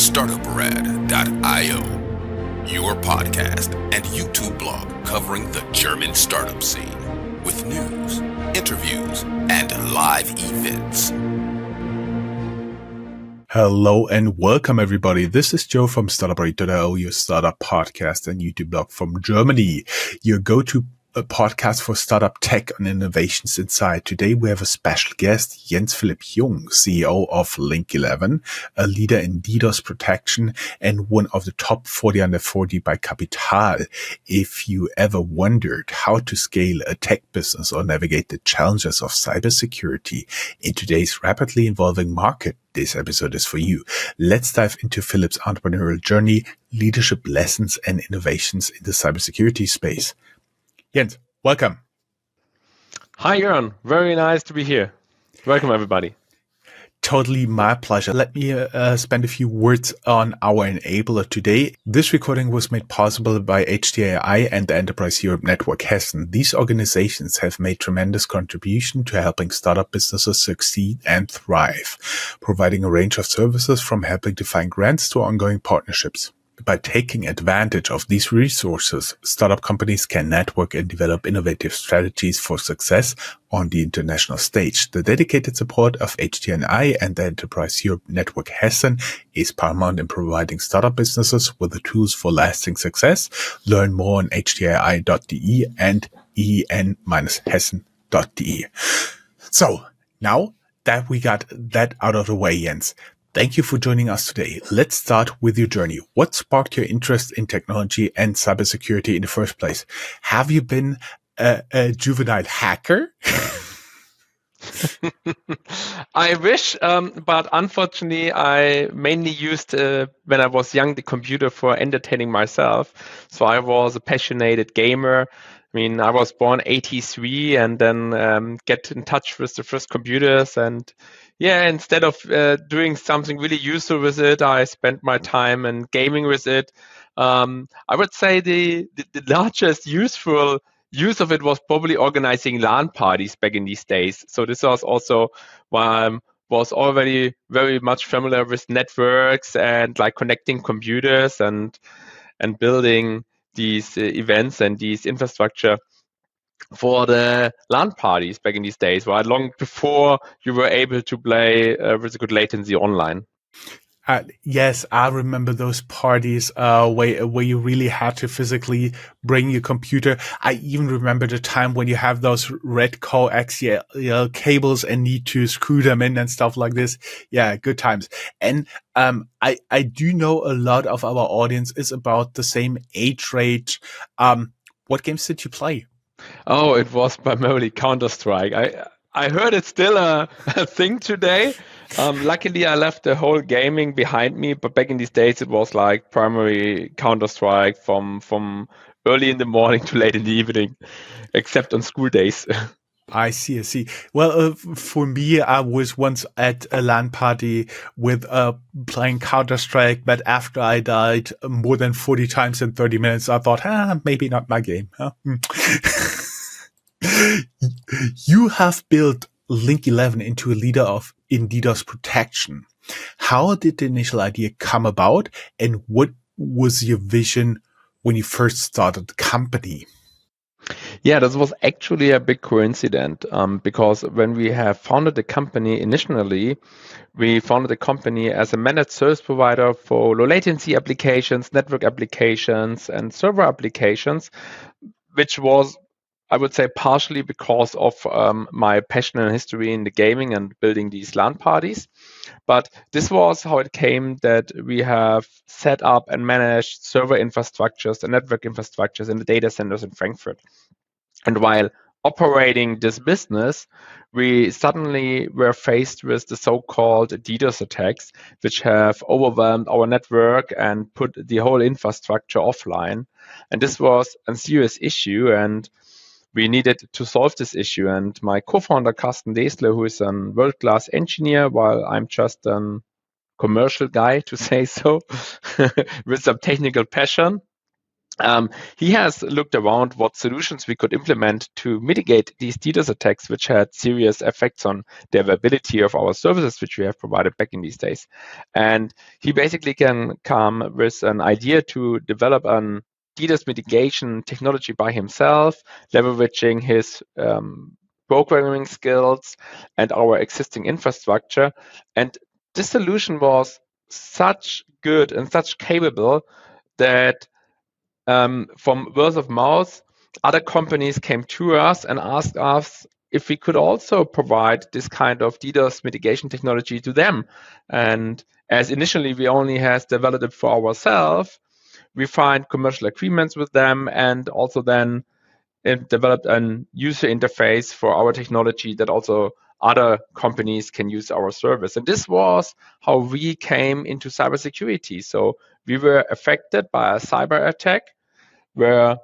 Startuprad.io, your podcast and YouTube blog covering the German startup scene with news, interviews, and live events. Hello and welcome everybody. This is Joe from Startuprad.io, your startup podcast and YouTube blog from Germany. Your go-to podcast for startup tech and innovations inside. Today we have a special guest, Jens Philipp Jung, CEO of Link 11, a leader in DDoS protection and one of the top 40 under 40 by Capital. If you ever wondered how to scale a tech business or navigate the challenges of cybersecurity in today's rapidly evolving market, this episode is for you. Let's dive into Philipp's entrepreneurial journey, leadership lessons, and innovations in the cybersecurity space. Jens, welcome. Hi, Jörn. Very nice to be here. Welcome, everybody. Totally my pleasure. Let me spend a few words on our enabler today. This recording was made possible by HTAI and the Enterprise Europe Network Hessen. These organizations have made tremendous contribution to helping startup businesses succeed and thrive, providing a range of services from helping to find grants to ongoing partnerships. By taking advantage of these resources, startup companies can network and develop innovative strategies for success on the international stage. The dedicated support of HTNI and the Enterprise Europe Network Hessen is paramount in providing startup businesses with the tools for lasting success. Learn more on htni.de and en-hessen.de. So now that we got that out of the way, Jens, thank you for joining us today. Let's start with your journey. What sparked your interest in technology and cybersecurity in the first place? Have you been a juvenile hacker? I wish, but unfortunately, I mainly used, when I was young, the computer for entertaining myself. So I was a passionate gamer. I mean, I was born 83 and then get in touch with the first computers. And yeah, instead of doing something really useful with it, I spent my time in gaming with it. I would say the largest useful use of it was probably organizing LAN parties back in these days. So this was also why I was already very much familiar with networks and like connecting computers and building these events and these infrastructure for the LAN parties back in these days, right? Long before you were able to play with a good latency online. Yes, I remember those parties where you really had to physically bring your computer. I even remember the time when you have those red coaxial cables and need to screw them in and stuff like this. Yeah, good times. And I do know a lot of our audience is about the same age range. What games did you play? Oh, it was primarily Counter-Strike. I heard it's still a thing today. Luckily, I left the whole gaming behind me, but back in these days, it was like primary Counter-Strike from early in the morning to late in the evening, except on school days. I see. Well, for me, I was once at a LAN party with playing Counter-Strike, but after I died more than 40 times in 30 minutes, I thought, maybe not my game. Huh? You have built Link 11 into a leader in DDoS protection. How did the initial idea come about, and what was your vision when you first started the company? Yeah, this was actually a big coincidence because when we have founded the company initially, we founded the company as a managed service provider for low latency applications, network applications, and server applications, which was, I would say, partially because of my passion and history in the gaming and building these LAN parties. But this was how it came that we have set up and managed server infrastructures and network infrastructures in the data centers in Frankfurt. And while operating this business, we suddenly were faced with the so-called DDoS attacks, which have overwhelmed our network and put the whole infrastructure offline. And this was a serious issue, and we needed to solve this issue. And my co-founder, Carsten Desler, who is a world-class engineer, while I'm just a commercial guy, to say so, with some technical passion, He has looked around what solutions we could implement to mitigate these DDoS attacks, which had serious effects on the availability of our services, which we have provided back in these days. And he basically can come with an idea to develop an DDoS mitigation technology by himself, leveraging his programming skills and our existing infrastructure. And this solution was such good and such capable that from word of mouth, other companies came to us and asked us if we could also provide this kind of DDoS mitigation technology to them. And as initially we only has developed it for ourselves, we find commercial agreements with them and also then developed a user interface for our technology that also other companies can use our service. And this was how we came into cybersecurity. So we were affected by a cyber attack where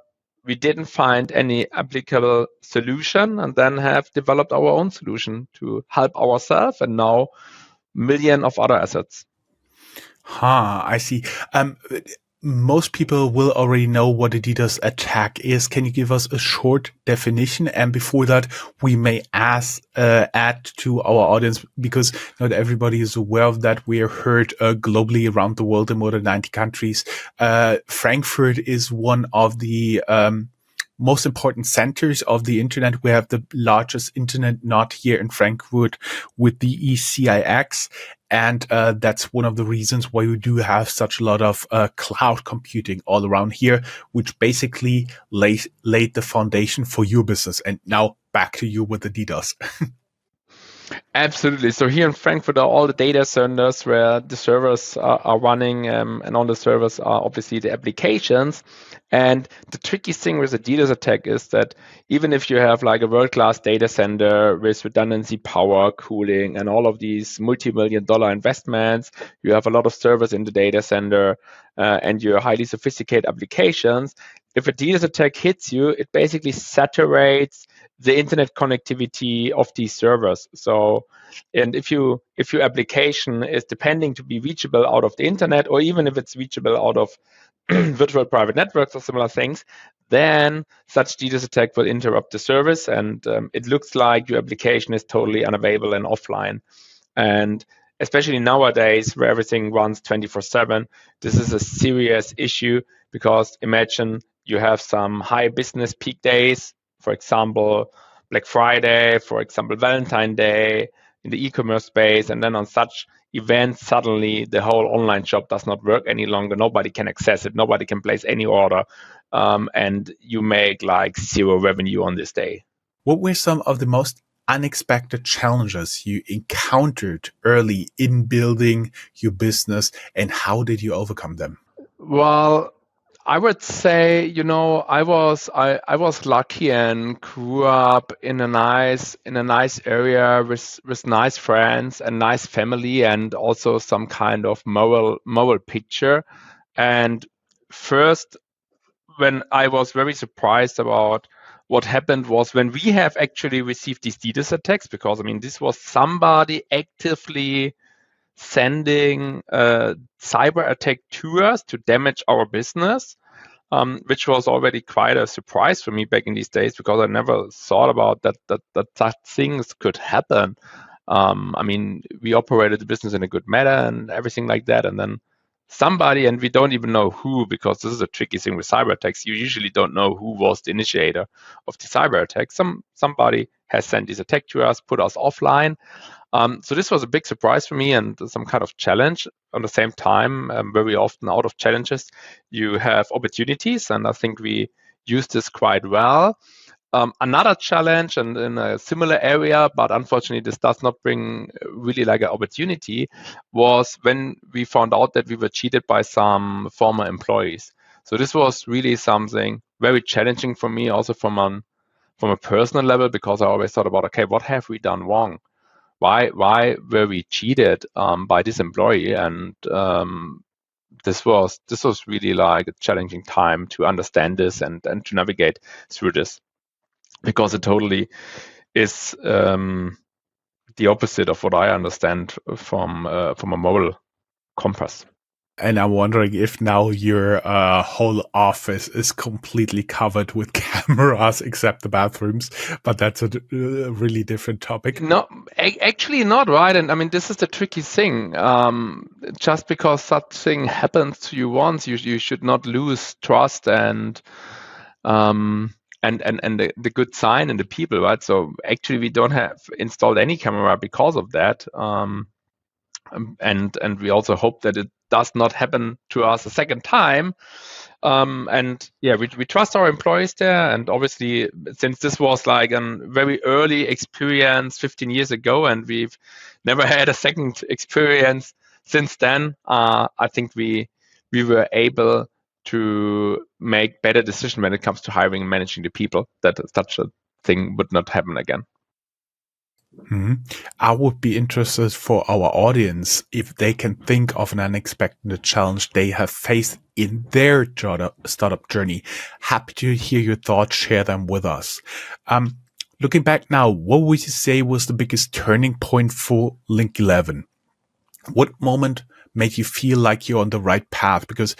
we didn't find any applicable solution and then have developed our own solution to help ourselves and now million of other assets. I see. Most people will already know what a DDoS attack is. Can you give us a short definition? And before that, we may add to our audience, because not everybody is aware of that. We are heard globally around the world in more than 90 countries. Frankfurt is one of the most important centers of the internet. We have the largest internet node here in Frankfurt with the ECIX. And that's one of the reasons why we do have such a lot of cloud computing all around here, which basically laid the foundation for your business. And now back to you with the DDoS. Absolutely. So here in Frankfurt are all the data centers where the servers are running, and on the servers are obviously the applications. And the tricky thing with a DDoS attack is that even if you have like a world-class data center with redundancy, power, cooling, and all of these multi-million-dollar investments, you have a lot of servers in the data center, and your highly sophisticated applications. If a DDoS attack hits you, it basically saturates the internet connectivity of these servers. So, and if your application is depending to be reachable out of the internet, or even if it's reachable out of virtual private networks or similar things, then such DDoS attack will interrupt the service, and it looks like your application is totally unavailable and offline. And especially nowadays, where everything runs 24/7, this is a serious issue, because imagine you have some high business peak days, for example, Black Friday, for example, Valentine's Day in the e-commerce space, and then on such events, suddenly the whole online shop does not work any longer. Nobody can access it. Nobody can place any order, and you make like zero revenue on this day. What were some of the most unexpected challenges you encountered early in building your business, and how did you overcome them? Well, I would say, I was lucky and grew up in a nice area with nice friends and nice family, and also some kind of moral picture. And first, when I was very surprised about what happened was when we have actually received these DDoS attacks, because this was somebody actively sending a cyber attack to us to damage our business, which was already quite a surprise for me back in these days, because I never thought about that such things could happen. We operated the business in a good manner and everything like that, and then somebody, and we don't even know who, because this is a tricky thing with cyber attacks. You usually don't know who was the initiator of the cyber attack. Somebody has sent this attack to us, put us offline. So this was a big surprise for me and some kind of challenge. At the same time, very often out of challenges, you have opportunities, and I think we used this quite well. Another challenge, and in a similar area, but unfortunately this does not bring really like an opportunity, was when we found out that we were cheated by some former employees. So this was really something very challenging for me, also from a personal level, because I always thought about, okay, what have we done wrong? Why were we cheated by this employee? And this was really like a challenging time to understand this and to navigate through this, because it totally is the opposite of what I understand from a moral compass. And I'm wondering if now your whole office is completely covered with cameras except the bathrooms, but that's a really different topic. No, actually not, right? And I mean, this is the tricky thing. Just because such thing happens to you once, you should not lose trust and the good sign in the people, right? So actually, we don't have installed any camera because of that. And we also hope that it does not happen to us a second time. And yeah, we trust our employees there. And obviously, since this was like a very early experience 15 years ago, and we've never had a second experience since then, I think we were able to make better decisions when it comes to hiring and managing the people, that such a thing would not happen again. Mm-hmm. I would be interested for our audience if they can think of an unexpected challenge they have faced in their startup journey. Happy to hear your thoughts, share them with us. Looking back now, what would you say was the biggest turning point for Link 11? What moment made you feel like you're on the right path? Because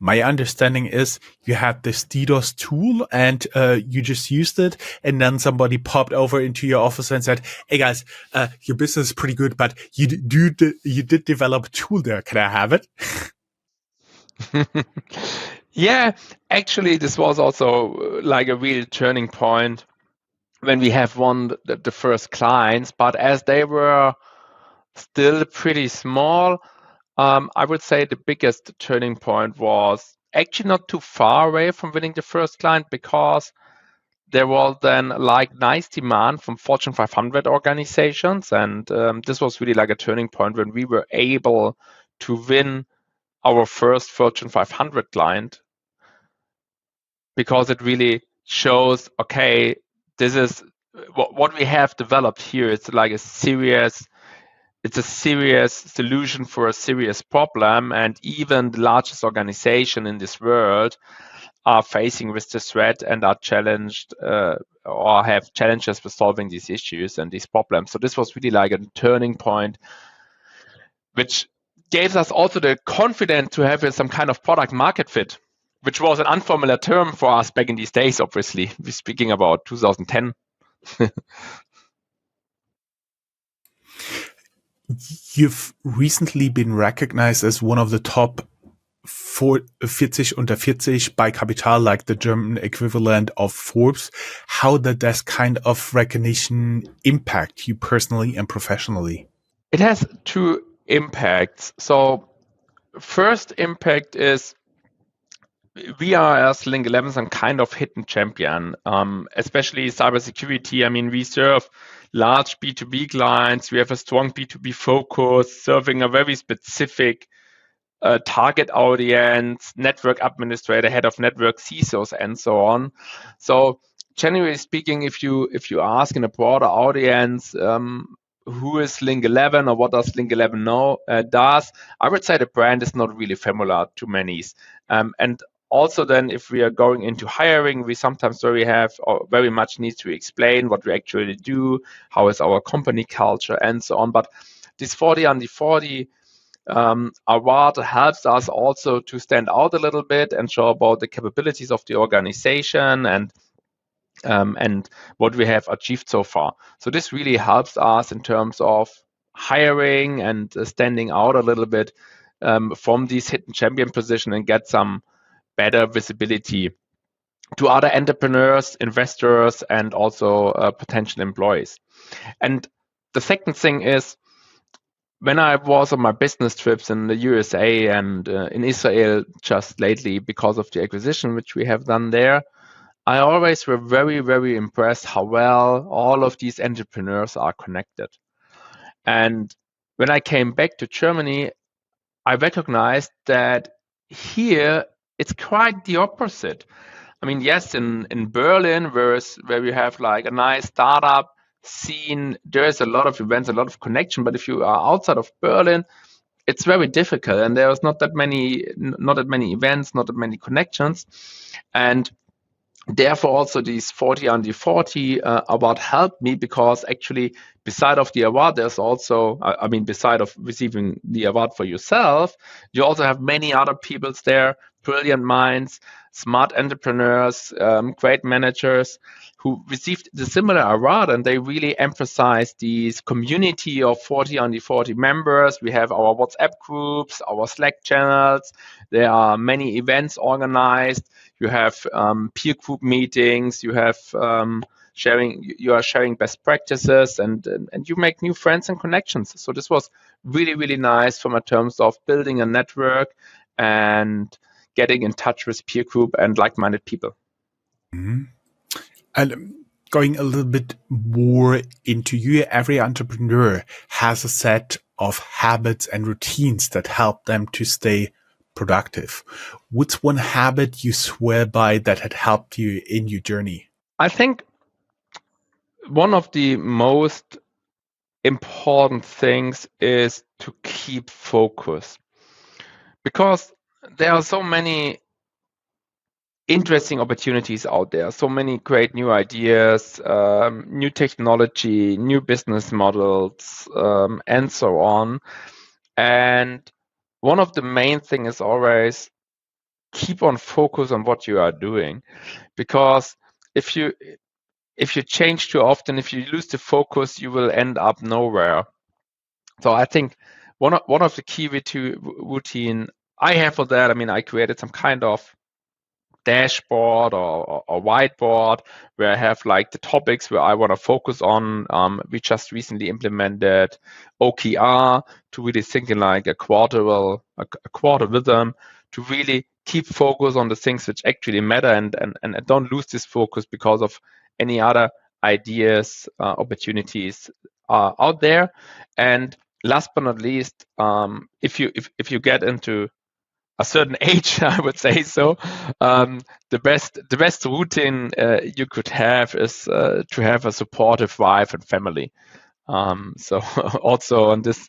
my understanding is you had this DDoS tool and you just used it, and then somebody popped over into your office and said, "Hey guys, your business is pretty good, but you did develop a tool there. Can I have it?" Yeah, actually, this was also like a real turning point when we have won the first clients. But as they were still pretty small, I would say the biggest turning point was actually not too far away from winning the first client, because there was then like nice demand from Fortune 500 organizations. And this was really like a turning point when we were able to win our first Fortune 500 client, because it really shows, okay, this is what we have developed here. It's like a serious solution for a serious problem, and even the largest organization in this world are facing with this threat and are challenged or have challenges with solving these issues and these problems. So this was really like a turning point, which gave us also the confidence to have some kind of product market fit, which was an unformula term for us back in these days. Obviously, we're speaking about 2010. You've recently been recognized as one of the top 40 unter 40 by Capital, like the German equivalent of Forbes. How did this kind of recognition impact you personally and professionally? It has two impacts. So first impact is we are, as Link 11, some kind of hidden champion, especially cybersecurity. I mean, we serve large B2B clients. We have a strong B2B focus, serving a very specific target audience, network administrator, head of network, CISOs, and so on. So generally speaking, if you ask in a broader audience, who is Link 11 or what does Link 11 does, I would say the brand is not really familiar to many. And also then, if we are going into hiring, we sometimes very much need to explain what we actually do, how is our company culture, and so on. But this 40 under 40 award helps us also to stand out a little bit and show about the capabilities of the organization and what we have achieved so far. So this really helps us in terms of hiring and standing out a little bit from this hidden champion position and get some better visibility to other entrepreneurs, investors, and also potential employees. And the second thing is, when I was on my business trips in the USA and in Israel just lately, because of the acquisition which we have done there, I always were very, very impressed how well all of these entrepreneurs are connected. And when I came back to Germany, I recognized that here it's quite the opposite. I mean, yes, in Berlin, where we have like a nice startup scene, there's a lot of events, a lot of connection. But if you are outside of Berlin, it's very difficult, and there's not that many events, not that many connections. And therefore also these 40 under 40 award helped me, because actually beside of the award there's also beside of receiving the award for yourself, you also have many other peoples there, brilliant minds, smart entrepreneurs, great managers who received the similar award, and they really emphasize this community of 40 under 40 members. We have our WhatsApp groups, our Slack channels, there are many events organized, you have peer group meetings, you have you are sharing best practices, and you make new friends and connections. So this was really, really nice from a terms of building a network and getting in touch with peer group and like-minded people. Mm-hmm. And going a little bit more into you, every entrepreneur has a set of habits and routines that help them to stay productive. What's one habit you swear by that had helped you in your journey? I think one of the most important things is to keep focus, because there are so many interesting opportunities out there, so many great new ideas, new technology, new business models, and so on. And one of the main things is always keep on focus on what you are doing, because if you change too often, if you lose the focus, you will end up nowhere. So I think one of the key routine I have for that, I created some kind of dashboard or whiteboard where I have like the topics where I want to focus on. We just recently implemented OKR to really think in like a quarter rhythm, to really keep focus on the things which actually matter, and don't lose this focus because of any other ideas, opportunities out there. And last but not least, if you get into a certain age, I would say so. The best routine you could have is to have a supportive wife and family. So also on this,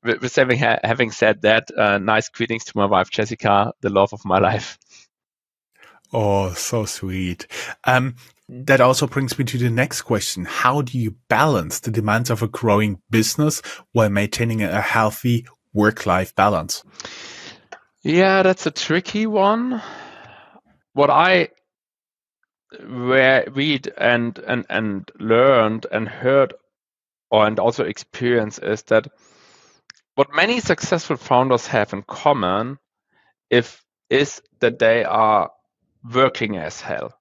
with having said that, nice greetings to my wife Jessica, the love of my life. Oh, so sweet. That also brings me to the next question. How do you balance the demands of a growing business while maintaining a healthy work-life balance? Yeah, that's a tricky one. What I read and learned and heard and also experienced is that what many successful founders have in common is that they are working as hell.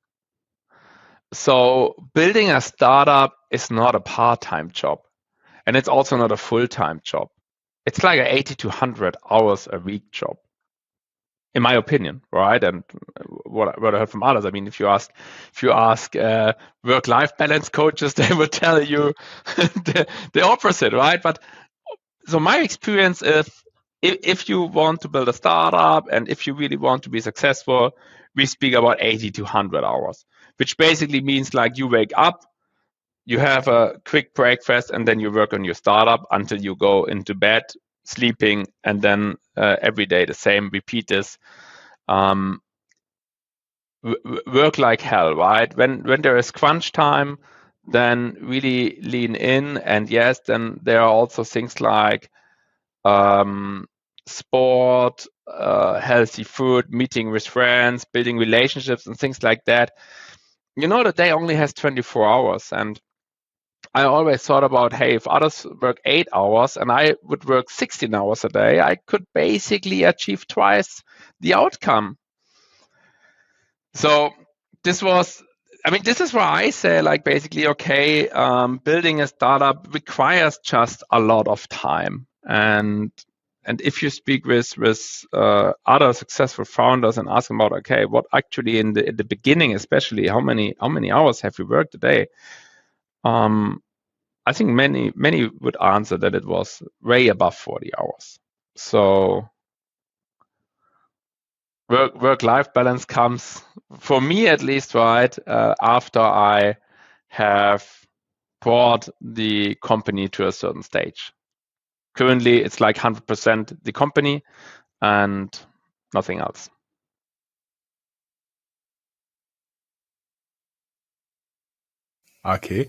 So building a startup is not a part-time job, and it's also not a full-time job. It's like an 80 to 100 hours a week job, in my opinion, right? And what I heard from others, if you ask work-life balance coaches, they would tell you the opposite, right? But so my experience is, if you want to build a startup and if you really want to be successful, we speak about 80 to 100 hours, which basically means like you wake up, you have a quick breakfast, and then you work on your startup until you go into bed, sleeping, and then every day the same, repeat this. Work like hell, right? When there is crunch time, then really lean in. And yes, then there are also things like sport, healthy food, meeting with friends, building relationships, and things like that. The day only has 24 hours. And I always thought about, hey, if others work 8 hours and I would work 16 hours a day, I could basically achieve twice the outcome. So this is where I say, like, basically, okay, building a startup requires just a lot of time. And if you speak with other successful founders and ask them about, okay, what actually in the beginning, especially how many hours have you worked a day? I think many would answer that it was way above 40 hours. So work-life balance comes, for me at least, right, after I have brought the company to a certain stage. Currently, it's like 100% the company and nothing else. Okay.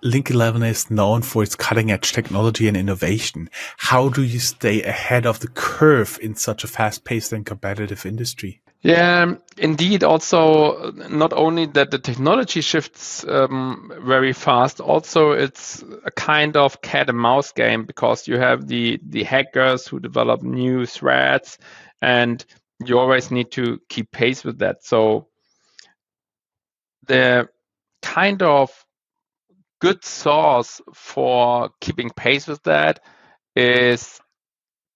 Link 11 is known for its cutting edge technology and innovation. How do you stay ahead of the curve in such a fast paced and competitive industry? Yeah, indeed. Also, not only that the technology shifts very fast, also it's a kind of cat and mouse game, because you have the hackers who develop new threats, and you always need to keep pace with that. So the kind of good source for keeping pace with that is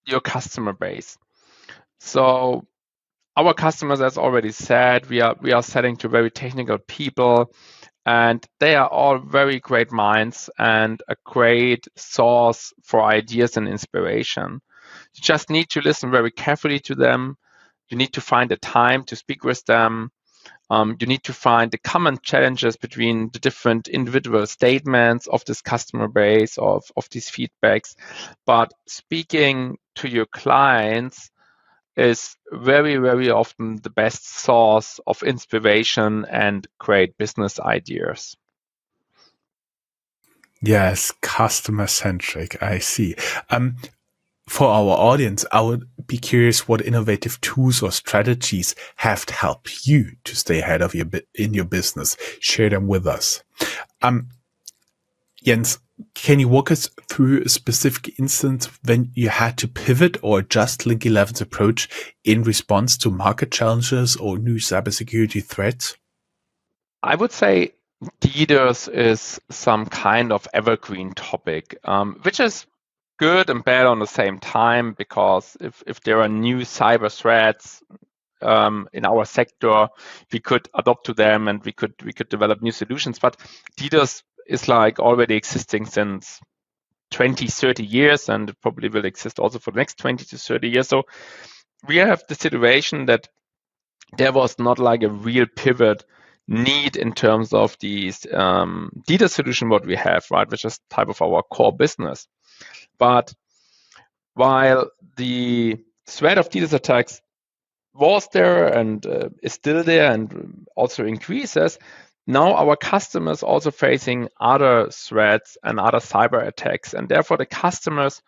your customer base. So our customers, as already said, we are selling to very technical people, and they are all very great minds and a great source for ideas and inspiration. You just need to listen very carefully to them. You need to find a time to speak with them. You need to find the common challenges between the different individual statements of this customer base, of these feedbacks. But speaking to your clients is very, very often the best source of inspiration and great business ideas. Yes, customer centric. I see. For our audience, I would be curious what innovative tools or strategies have to help you to stay ahead of in your business. Share them with us. Jens, can you walk us through a specific instance when you had to pivot or adjust Link 11's approach in response to market challenges or new cybersecurity threats? I would say DDoS is some kind of evergreen topic, which is good and bad on the same time, because if there are new cyber threats in our sector, we could adopt to them and we could develop new solutions. But DDoS is like already existing since 20, 30 years, and it probably will exist also for the next 20 to 30 years. So we have the situation that there was not like a real pivot need in terms of these DDoS solution what we have, right, which is type of our core business. But while the threat of DDoS attacks was there and is still there and also increases, now our customers also facing other threats and other cyber attacks, and therefore the customers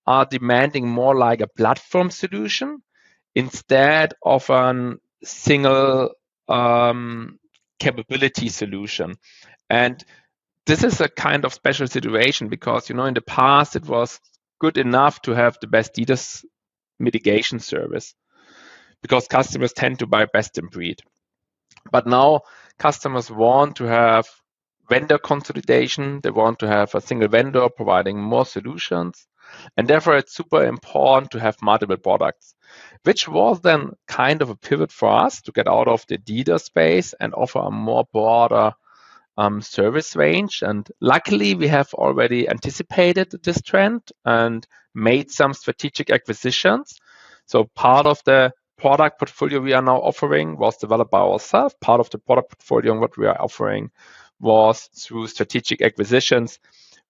are demanding more like a platform solution instead of a single capability solution. And this is a kind of special situation, because in the past it was good enough to have the best DDoS mitigation service, because customers tend to buy best in breed. But now customers want to have vendor consolidation. They want to have a single vendor providing more solutions. And therefore, it's super important to have multiple products, which was then kind of a pivot for us to get out of the DDoS space and offer a more broader service range. And luckily, we have already anticipated this trend and made some strategic acquisitions. So part of the product portfolio we are now offering was developed by ourselves. Part of the product portfolio and what we are offering was through strategic acquisitions,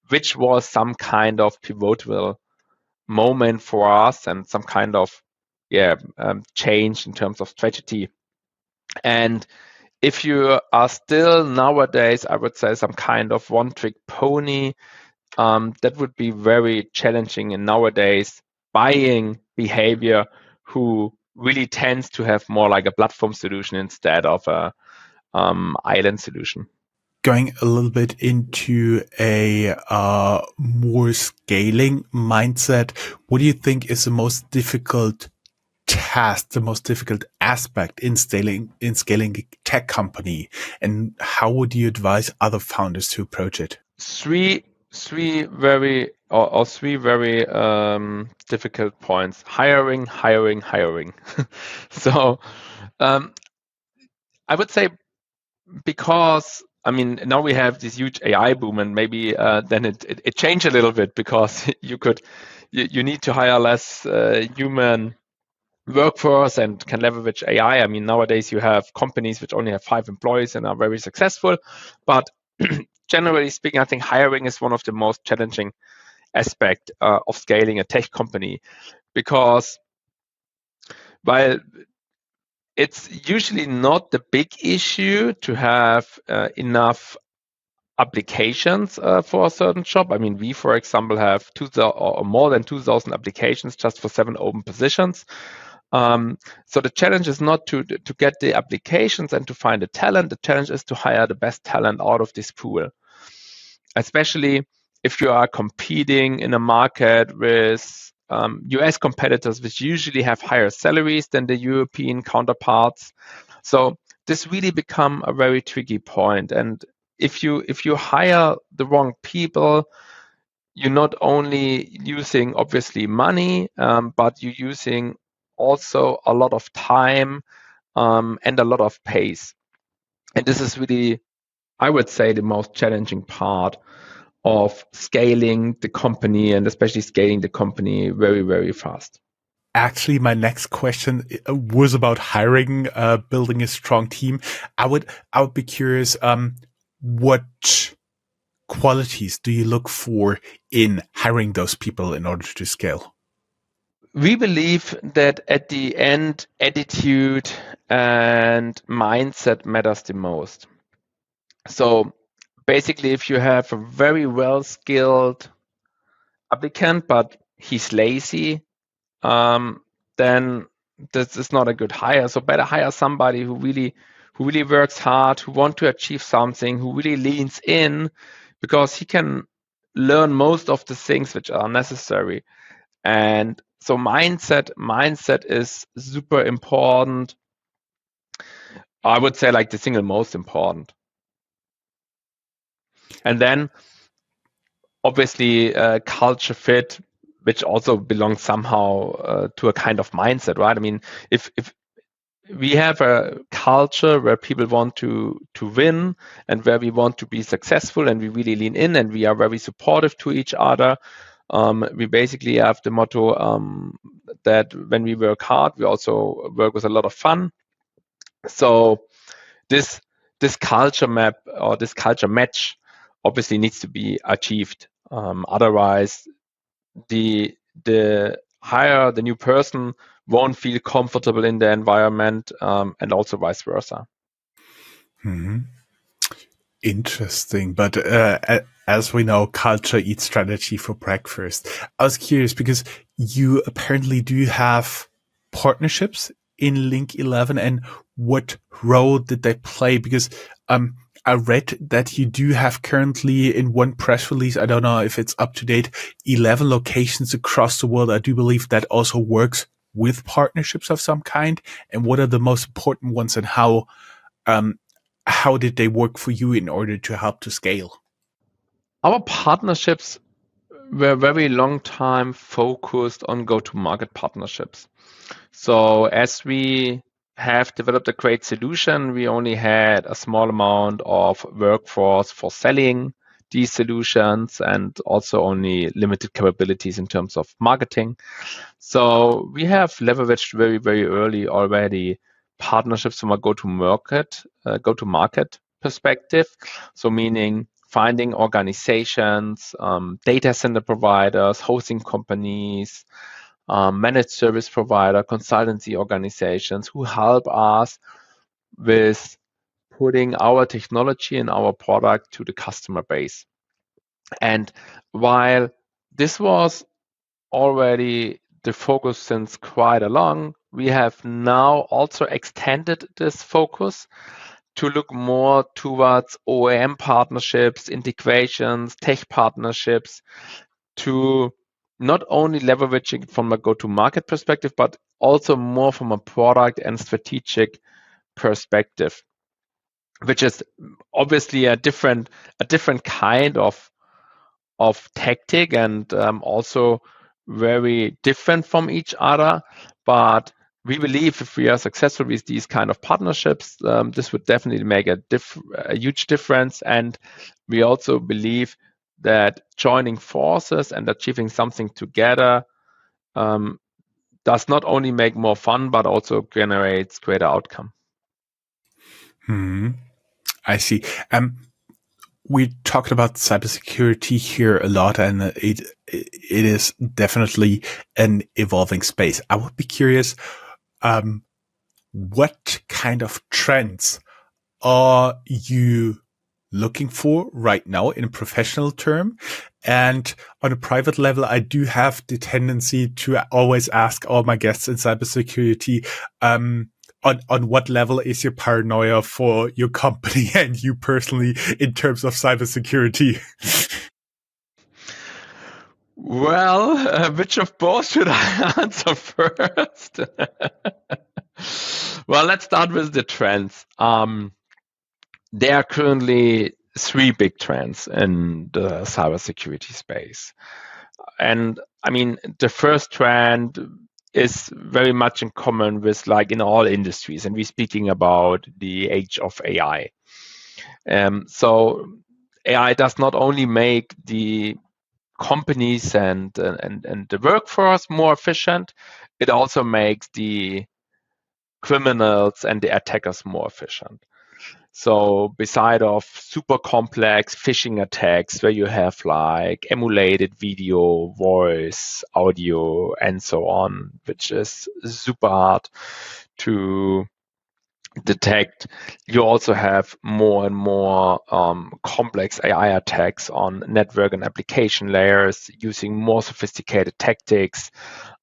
which was some kind of pivotal moment for us and some kind of change in terms of strategy. And if you are still nowadays, I would say, some kind of one-trick pony, that would be very challenging in nowadays buying behavior, who really tends to have more like a platform solution instead of a island solution. Going a little bit into a more scaling mindset, what do you think is the most difficult task, the most difficult aspect in scaling a tech company, and how would you advise other founders to approach it? Three very difficult points: hiring. So I would say, because now we have this huge AI boom, and maybe then it changed a little bit, because you need to hire less human workforce and can leverage AI. Nowadays you have companies which only have 5 employees and are very successful. But generally speaking, I think hiring is one of the most challenging aspect of scaling a tech company, because while it's usually not the big issue to have enough applications for a certain job. I mean, we, for example, have 2,000 or more than 2,000 applications just for 7 open positions. So the challenge is not to get the applications and to find the talent. The challenge is to hire the best talent out of this pool, especially if you are competing in a market with US competitors, which usually have higher salaries than the European counterparts. So this really become a very tricky point. And if you hire the wrong people, you're not only using obviously money, but you're using also a lot of time and a lot of pace. And this is really, I would say, the most challenging part of scaling the company, and especially scaling the company very, very fast. Actually, my next question was about hiring, building a strong team. I would be curious, what qualities do you look for in hiring those people in order to scale? We believe that at the end, attitude and mindset matters the most. So basically, if you have a very well-skilled applicant, but he's lazy, then this is not a good hire. So better hire somebody who really works hard, who want to achieve something, who really leans in, because he can learn most of the things which are necessary. And so mindset is super important. I would say like the single most important. And then obviously culture fit, which also belongs somehow to a kind of mindset, right? I mean, if we have a culture where people want to win and where we want to be successful, and we really lean in and we are very supportive to each other. We basically have the motto that when we work hard, we also work with a lot of fun. So this culture map or this culture match obviously needs to be achieved. Otherwise, the hire the new person won't feel comfortable in the environment, and also vice versa. Mm-hmm. Interesting. But as we know, culture eats strategy for breakfast. I was curious because you apparently do have partnerships in Link 11, and what role did they play? Because I read that you do have currently in one press release, I don't know if it's up to date, 11 locations across the world. I do believe that also works with partnerships of some kind. And what are the most important ones, and how did they work for you in order to help to scale? Our partnerships were very long time focused on go-to-market partnerships. So as we have developed a great solution, we only had a small amount of workforce for selling these solutions and also only limited capabilities in terms of marketing. So we have leveraged very, very early already partnerships from a go-to-market perspective. So meaning finding organizations, data center providers, hosting companies, managed service provider, consultancy organizations who help us with putting our technology and our product to the customer base. And while this was already the focus since quite a long, we have now also extended this focus to look more towards OEM partnerships, integrations, tech partnerships, to not only leveraging from a go-to-market perspective, but also more from a product and strategic perspective, which is obviously a different kind of tactic, and also very different from each other. But we believe if we are successful with these kind of partnerships, this would definitely make a huge difference. And we also believe that joining forces and achieving something together does not only make more fun, but also generates greater outcome. I see. We talked about cybersecurity here a lot, and it is definitely an evolving space. I would be curious, what kind of trends are you looking for right now in a professional term? And on a private level, I do have the tendency to always ask all my guests in cybersecurity, on what level is your paranoia for your company and you personally in terms of cybersecurity? Well, which of both should I answer first? Well, let's start with the trends. There are currently three big trends in the cybersecurity space. And I mean, the first trend is very much in common with like in all industries, and we're speaking about the age of AI. So AI does not only make the companies and the workforce more efficient, it also makes the criminals and the attackers more efficient. So beside of super complex phishing attacks where you have like emulated video, voice, audio, and so on, which is super hard to detect, you also have more and more complex AI attacks on network and application layers using more sophisticated tactics,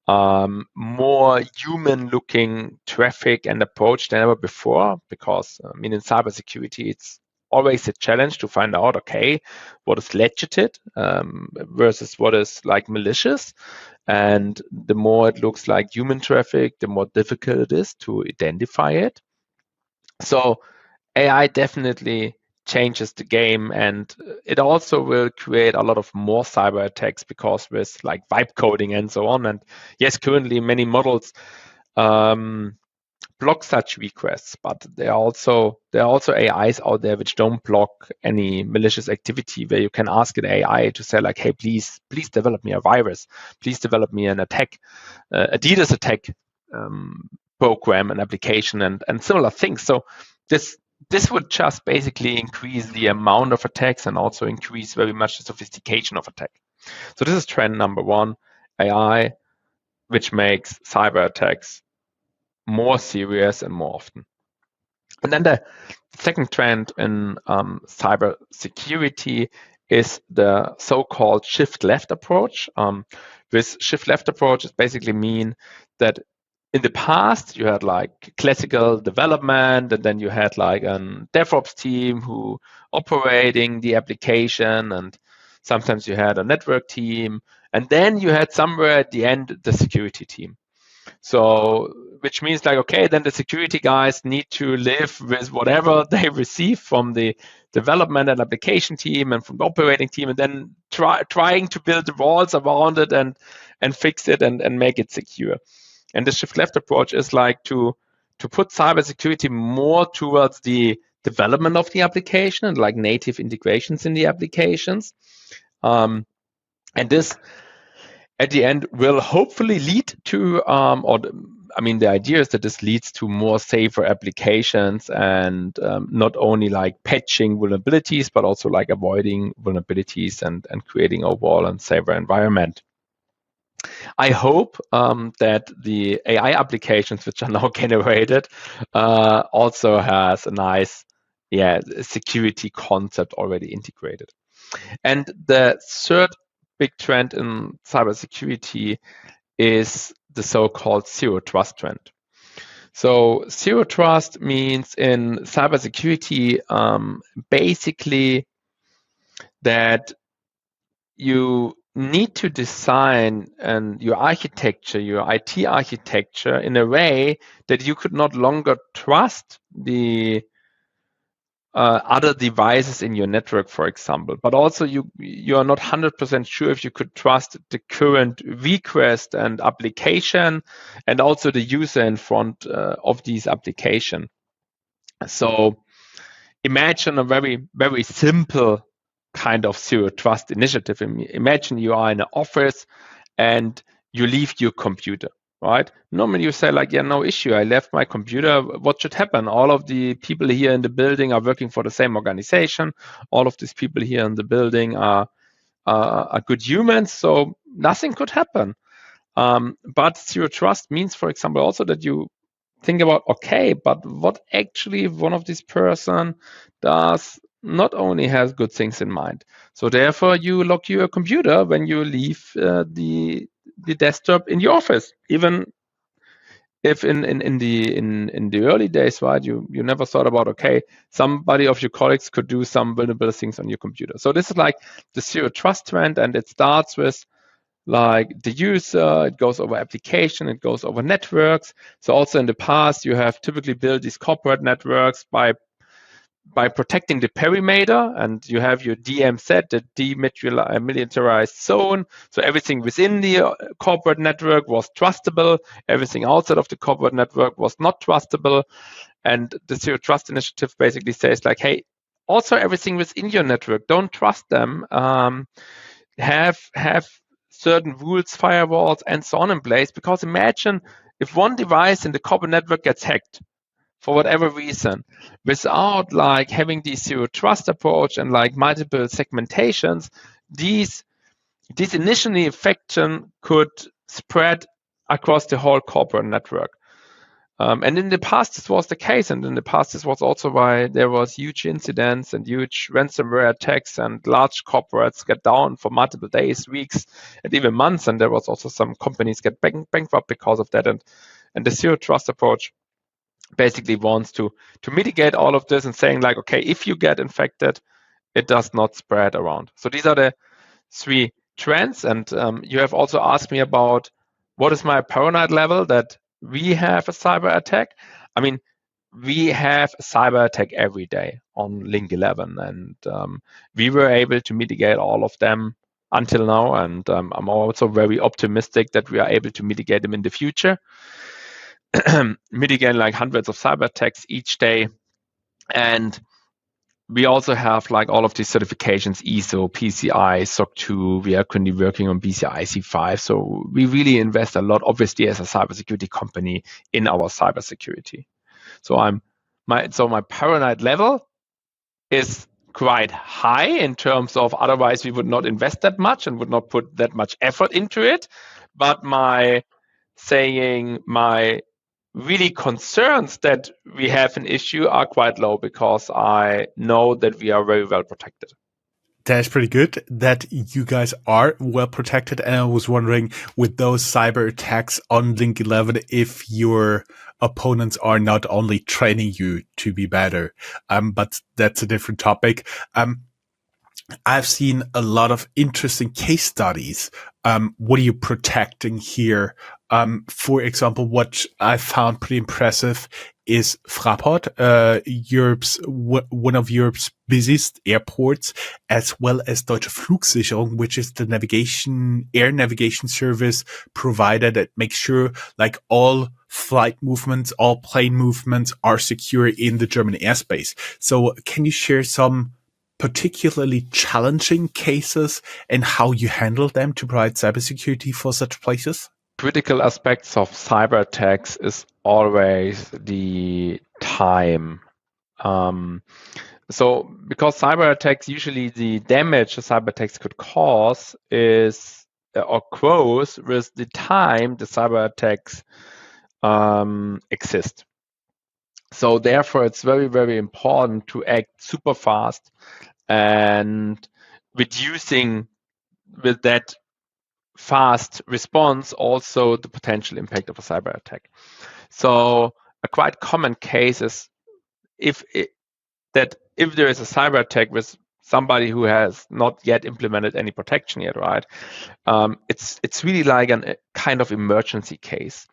more human-looking traffic and approach than ever before. Because I mean, in cybersecurity, it's always a challenge to find out, okay, what is legitimate versus what is like malicious. And the more it looks like human traffic, the more difficult it is to identify it. So AI definitely changes the game, and it also will create a lot of more cyber attacks because with like vibe coding and so on. And yes, currently many models block such requests, but there are also AIs out there which don't block any malicious activity, where you can ask an AI to say like, hey, please develop me a virus, please develop me an attack, a DDoS attack program and application and similar things. So this would just basically increase the amount of attacks and also increase very much the sophistication of attack. So this is trend number one, AI, which makes cyber attacks more serious and more often. And then the second trend in cyber security is the so-called shift left approach. With shift left approach, it basically mean that in the past you had like classical development, and then you had like a DevOps team who operating the application, and sometimes you had a network team, and then you had somewhere at the end the security team. So, which means like, okay, then the security guys need to live with whatever they receive from the development and application team and from the operating team, and then trying to build the walls around it and fix it and make it secure. And the shift left approach is like to put cybersecurity more towards the development of the application and like native integrations in the applications. And this at the end will hopefully lead to, the idea is that this leads to more safer applications and not only like patching vulnerabilities, but also like avoiding vulnerabilities and creating overall a safer environment. I hope that the AI applications which are now generated also has a nice security concept already integrated. And the third big trend in cybersecurity is the so-called zero trust trend. So zero trust means in cybersecurity basically that you need to design your architecture, your IT architecture in a way that you could not longer trust the other devices in your network, for example, but also you are not 100% sure if you could trust the current request and application and also the user in front of these application. So imagine a very, very simple kind of zero trust initiative. Imagine you are in an office and you leave your computer, right? Normally you say like, yeah, no issue. I left my computer. What should happen? All of the people here in the building are working for the same organization. All of these people here in the building are good humans, so nothing could happen. But zero trust means, for example, also that you think about, okay, but what actually if one of these person does not only has good things in mind? So therefore, you lock your computer when you leave the desktop in your office, even if in the early days, right, you never thought about, okay, somebody of your colleagues could do some vulnerable things on your computer. So this is like the zero trust trend, and it starts with like the user, it goes over application, it goes over networks. So also in the past, you have typically built these corporate networks by protecting the perimeter, and you have your DMZ, the demilitarized zone. So everything within the corporate network was trustable. Everything outside of the corporate network was not trustable. And the Zero Trust Initiative basically says like, hey, also everything within your network, don't trust them. Have certain rules, firewalls, and so on in place. Because imagine if one device in the corporate network gets hacked, for whatever reason, without like having the zero trust approach and like multiple segmentations, these initial infection could spread across the whole corporate network. And in the past, this was the case. And in the past, this was also why there was huge incidents and huge ransomware attacks, and large corporates get down for multiple days, weeks, and even months. And there was also some companies get bankrupt because of that. And the zero trust approach basically wants to mitigate all of this and saying like, okay, if you get infected, it does not spread around. So these are the three trends. And you have also asked me about what is my paranoid level that we have a cyber attack. I mean, we have a cyber attack every day on link 11, and we were able to mitigate all of them until now. And I'm also very optimistic that we are able to mitigate them in the future. Mitigate like hundreds of cyber attacks each day. And we also have like all of these certifications, ISO, PCI, SOC 2. We are currently working on PCI C5. So we really invest a lot, obviously, as a cybersecurity company in our cybersecurity. So my paranoid level is quite high in terms of, otherwise we would not invest that much and would not put that much effort into it. But my really concerns that we have an issue are quite low, because I know that we are very well protected. That's pretty good that you guys are well protected. And I was wondering, with those cyber attacks on link 11, if your opponents are not only training you to be better, but that's a different topic. I've seen a lot of interesting case studies. What are you protecting here? For example, what I found pretty impressive is Fraport, one of Europe's busiest airports, as well as Deutsche Flugsicherung, which is the air navigation service provider that makes sure like all flight movements, all plane movements are secure in the German airspace. So can you share some particularly challenging cases and how you handle them to provide cybersecurity for such places? Critical aspects of cyber attacks is always the time. So because cyber attacks, usually the damage a cyber attacks could cause is or grows with the time the cyber attacks exist. So therefore, it's very, very important to act super fast and reducing with that fast response also the potential impact of a cyber attack. So a quite common case is if there is a cyber attack with somebody who has not yet implemented any protection yet, right? It's really like a kind of emergency case.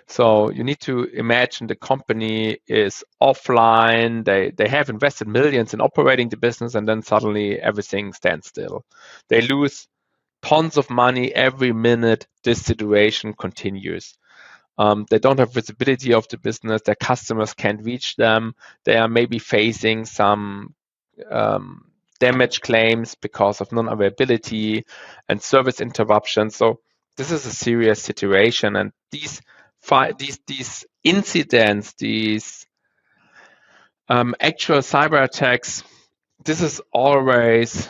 So you need to imagine the company is offline. They have invested millions in operating the business, and then suddenly everything stands still. They lose tons of money every minute this situation continues. They don't have visibility of the business. Their customers can't reach them. They are maybe facing some damage claims because of non-availability and service interruptions. So this is a serious situation, and these incidents, these actual cyber attacks, this is always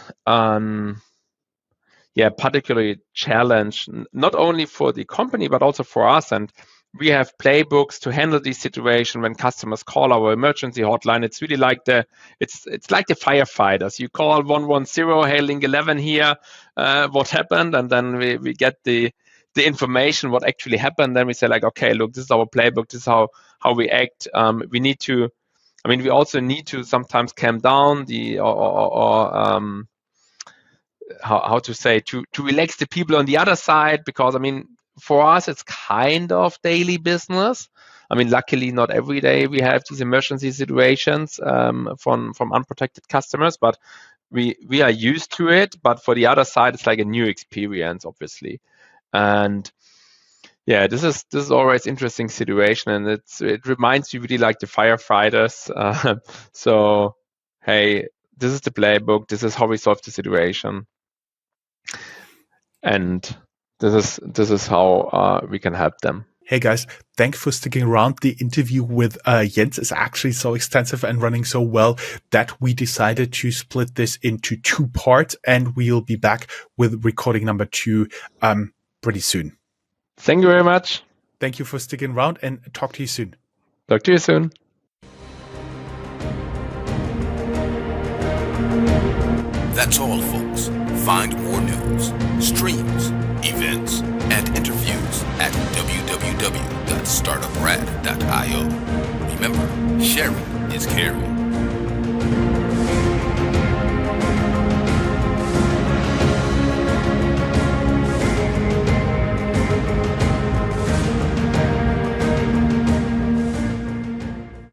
particularly challenge, not only for the company but also for us. And we have playbooks to handle these situations when customers call our emergency hotline. It's really like it's like the firefighters. You call 110, hey, link 11 here, what happened? And then we get the information, what actually happened. Then we say like, okay, look, this is our playbook. This is how we act. We also need to sometimes calm down how to say, to relax the people on the other side, because for us it's kind of daily business. Luckily not every day we have these emergency situations from unprotected customers, but we are used to it. But for the other side, it's like a new experience, obviously. And yeah, this is always interesting situation, and it reminds you really like the firefighters. So hey, this is the playbook. This is how we solve the situation, and this is how we can help them. Hey guys, thanks for sticking around. The interview with Jens is actually so extensive and running so well that we decided to split this into 2 parts, and we'll be back with recording number 2 pretty soon. Thank you very much. Thank you for sticking around, and talk to you soon. Talk to you soon. That's all, folks. Find more news, streams, events, and interviews at www.startuprad.io. Remember, sharing is caring.